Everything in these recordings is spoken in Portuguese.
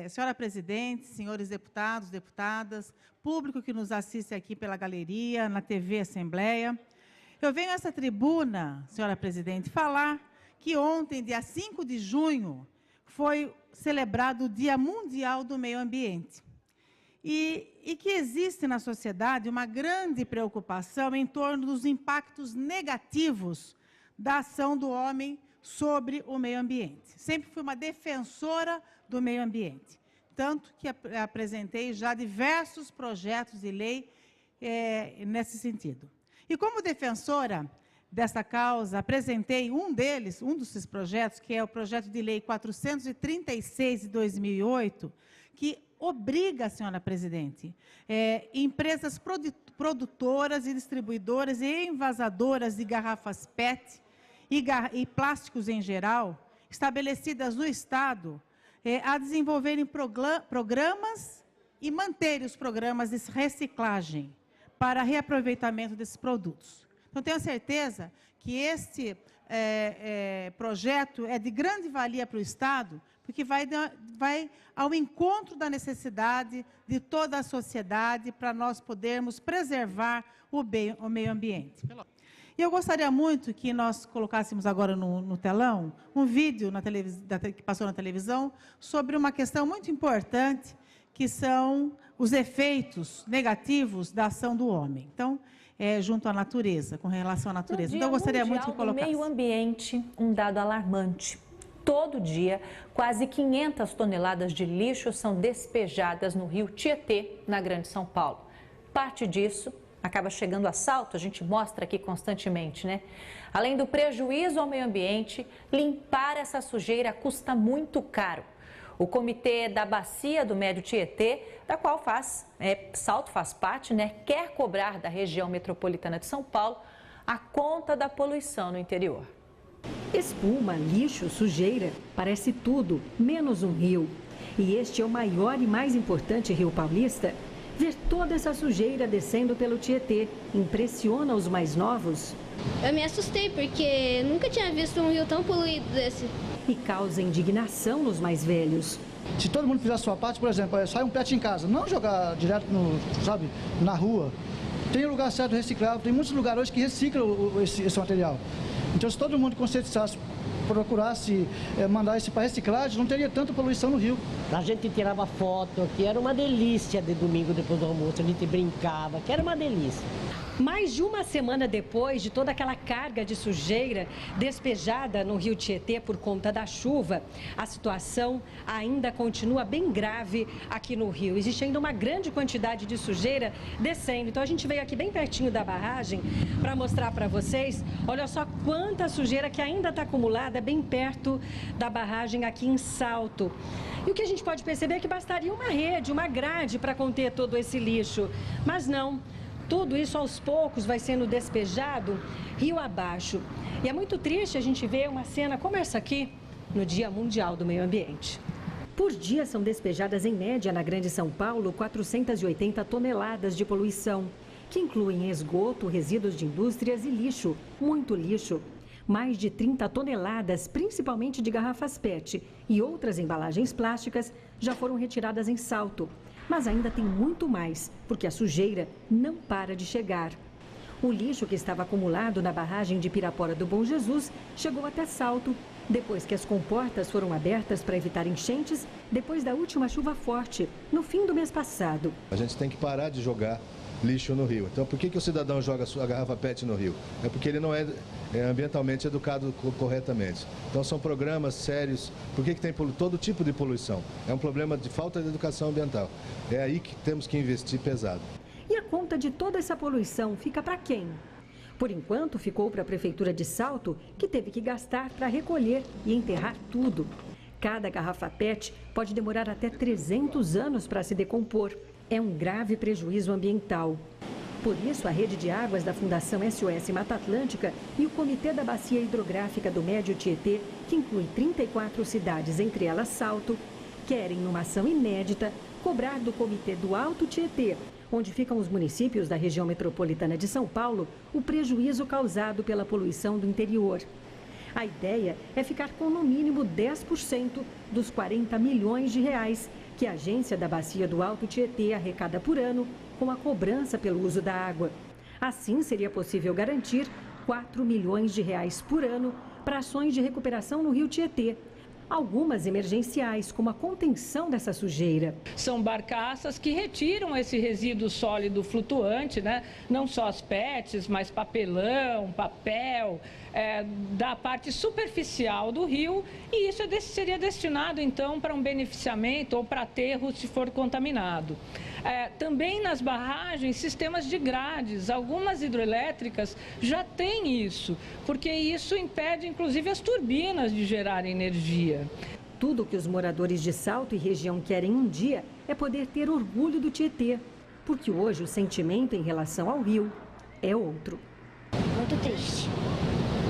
Senhora presidente, senhores deputados, deputadas, público que nos assiste aqui pela galeria, na TV Assembleia, eu venho a essa tribuna, senhora presidente, falar que ontem, dia 5 de junho, foi celebrado o Dia Mundial do Meio Ambiente. E que existe na sociedade uma grande preocupação em torno dos impactos negativos da ação do homem sobre o meio ambiente. Sempre fui uma defensora do meio ambiente, tanto que apresentei já diversos projetos de lei nesse sentido. E como defensora dessa causa, apresentei um desses projetos, que é o projeto de lei 436 de 2008, que obriga, senhora presidente, empresas produtoras e distribuidoras e envasadoras de garrafas PET e plásticos em geral, estabelecidas no Estado, a desenvolverem programas e manterem os programas de reciclagem para reaproveitamento desses produtos. Então, tenho certeza que este projeto é de grande valia para o Estado, porque vai ao encontro da necessidade de toda a sociedade para nós podermos preservar o meio ambiente. E eu gostaria muito que nós colocássemos agora no telão um vídeo que passou na televisão sobre uma questão muito importante, que são os efeitos negativos da ação do homem. Então, junto à natureza, com relação à natureza. Então, eu gostaria muito que colocasse. No meio ambiente, um dado alarmante. Todo dia, quase 500 toneladas de lixo são despejadas no rio Tietê, na Grande São Paulo. Parte disso acaba chegando a Salto, a gente mostra aqui constantemente, né? Além do prejuízo ao meio ambiente, limpar essa sujeira custa muito caro. O Comitê da Bacia do Médio Tietê, da qual Salto faz parte, né, quer cobrar da região metropolitana de São Paulo a conta da poluição no interior. Espuma, lixo, sujeira, parece tudo, menos um rio. E este é o maior e mais importante rio paulista. Ver toda essa sujeira descendo pelo Tietê impressiona os mais novos. Eu me assustei porque nunca tinha visto um rio tão poluído desse. E causa indignação nos mais velhos. Se todo mundo fizer a sua parte, por exemplo, sai um PET em casa, não jogar direto na rua. Tem o lugar certo reciclável, tem muitos lugares hoje que reciclam esse material. Então, se todo mundo conscientizasse, procurasse mandar isso para reciclagem, não teria tanta poluição no rio. A gente tirava foto aqui, era uma delícia de domingo depois do almoço, a gente brincava, que era uma delícia. Mais de uma semana depois de toda aquela carga de sujeira despejada no rio Tietê por conta da chuva, a situação ainda continua bem grave aqui no rio. Existe ainda uma grande quantidade de sujeira descendo. Então a gente veio aqui bem pertinho da barragem para mostrar para vocês, olha só quanta sujeira que ainda está acumulada bem perto da barragem aqui em Salto. E o que a gente pode perceber é que bastaria uma rede, uma grade para conter todo esse lixo, mas não. Tudo isso aos poucos vai sendo despejado rio abaixo. E é muito triste a gente ver uma cena como essa aqui no Dia Mundial do Meio Ambiente. Por dia são despejadas em média na Grande São Paulo 480 toneladas de poluição, que incluem esgoto, resíduos de indústrias e lixo, muito lixo. Mais de 30 toneladas, principalmente de garrafas PET e outras embalagens plásticas, já foram retiradas em Salto. Mas ainda tem muito mais, porque a sujeira não para de chegar. O lixo que estava acumulado na barragem de Pirapora do Bom Jesus chegou até Salto, depois que as comportas foram abertas para evitar enchentes, depois da última chuva forte, no fim do mês passado. A gente tem que parar de jogar lixo no rio. Então, por que o cidadão joga a sua garrafa PET no rio? É porque ele não é ambientalmente educado corretamente. Então, são programas sérios. Por que tem todo tipo de poluição? É um problema de falta de educação ambiental. É aí que temos que investir pesado. E a conta de toda essa poluição fica para quem? Por enquanto, ficou para a Prefeitura de Salto, que teve que gastar para recolher e enterrar tudo. Cada garrafa PET pode demorar até 300 anos para se decompor. É um grave prejuízo ambiental. Por isso, a rede de águas da Fundação SOS Mata Atlântica e o Comitê da Bacia Hidrográfica do Médio Tietê, que inclui 34 cidades, entre elas Salto, querem, numa ação inédita, cobrar do Comitê do Alto Tietê, onde ficam os municípios da região metropolitana de São Paulo, o prejuízo causado pela poluição do interior. A ideia é ficar com no mínimo 10% dos 40 milhões de reais que a agência da Bacia do Alto Tietê arrecada por ano com a cobrança pelo uso da água. Assim, seria possível garantir R$ 4 milhões por ano para ações de recuperação no Rio Tietê. Algumas emergenciais, como a contenção dessa sujeira. São barcaças que retiram esse resíduo sólido flutuante, né? Não só as PETs, mas papelão, papel, da parte superficial do rio. E isso seria destinado, então, para um beneficiamento ou para aterro se for contaminado. Também nas barragens, sistemas de grades. Algumas hidroelétricas já têm isso, porque isso impede, inclusive, as turbinas de gerar energia. Tudo o que os moradores de Salto e região querem um dia é poder ter orgulho do Tietê, porque hoje o sentimento em relação ao rio é outro. Muito triste,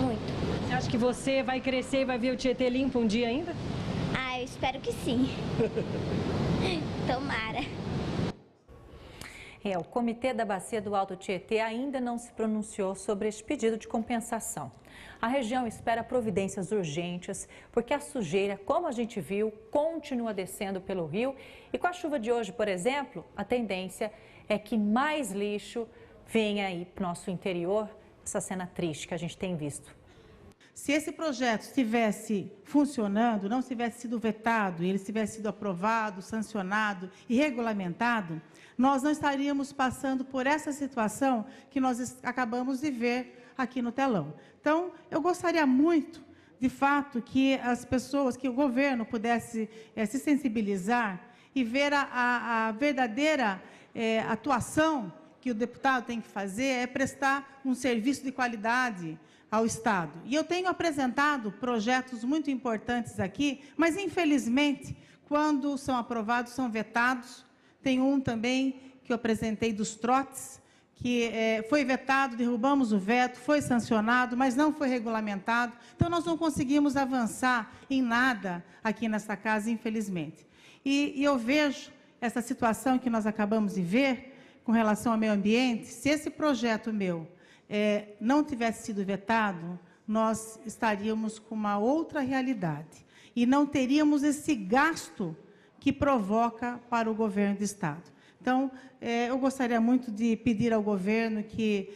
muito. Você acha que você vai crescer e vai ver o Tietê limpo um dia ainda? Ah, eu espero que sim. Tomara. O Comitê da Bacia do Alto Tietê ainda não se pronunciou sobre este pedido de compensação. A região espera providências urgentes, porque a sujeira, como a gente viu, continua descendo pelo rio. E com a chuva de hoje, por exemplo, a tendência é que mais lixo venha aí para o nosso interior. Essa cena triste que a gente tem visto. Se esse projeto estivesse funcionando, não tivesse sido vetado, ele tivesse sido aprovado, sancionado e regulamentado, nós não estaríamos passando por essa situação que nós acabamos de ver aqui no telão. Então, eu gostaria muito, de fato, que as pessoas, que o governo pudesse se sensibilizar e ver a verdadeira atuação que o deputado tem que fazer, é prestar um serviço de qualidade ao Estado. E eu tenho apresentado projetos muito importantes aqui, mas, infelizmente, quando são aprovados, são vetados. Tem um também que eu apresentei dos trotes, que foi vetado, derrubamos o veto, foi sancionado, mas não foi regulamentado. Então, nós não conseguimos avançar em nada aqui nessa casa, infelizmente. E eu vejo essa situação que nós acabamos de ver com relação ao meio ambiente. Se esse projeto meu não tivesse sido vetado, nós estaríamos com uma outra realidade e não teríamos esse gasto que provoca para o governo do Estado. Então, eu gostaria muito de pedir ao governo que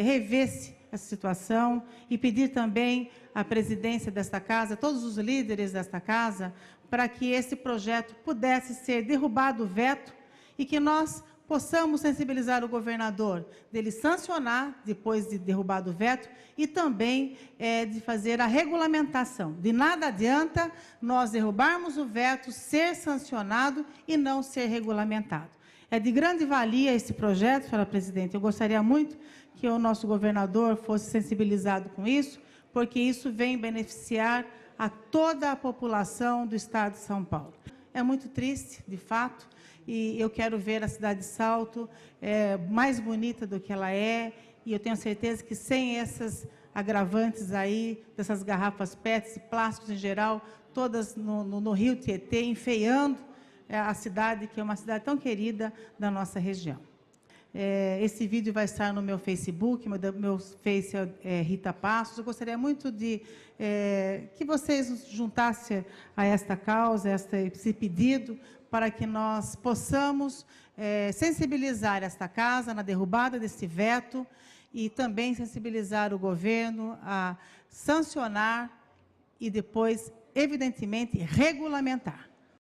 revesse essa situação e pedir também à presidência desta casa, todos os líderes desta casa, para que esse projeto pudesse ser derrubado o veto e que nós possamos sensibilizar o governador dele sancionar, depois de derrubado o veto, e também de fazer a regulamentação. De nada adianta nós derrubarmos o veto, ser sancionado e não ser regulamentado. É de grande valia esse projeto, senhora presidente. Eu gostaria muito que o nosso governador fosse sensibilizado com isso, porque isso vem beneficiar a toda a população do Estado de São Paulo. É muito triste, de fato, e eu quero ver a cidade de Salto mais bonita do que ela é, e eu tenho certeza que sem essas agravantes aí, dessas garrafas PET e plásticos em geral, todas no Rio Tietê, enfeiando a cidade, que é uma cidade tão querida da nossa região. Esse vídeo vai estar no meu Facebook, meu Face é Rita Passos. Eu gostaria muito de que vocês nos juntassem a esta causa, esse pedido, para que nós possamos sensibilizar esta casa na derrubada desse veto e também sensibilizar o governo a sancionar e depois, evidentemente, regulamentar.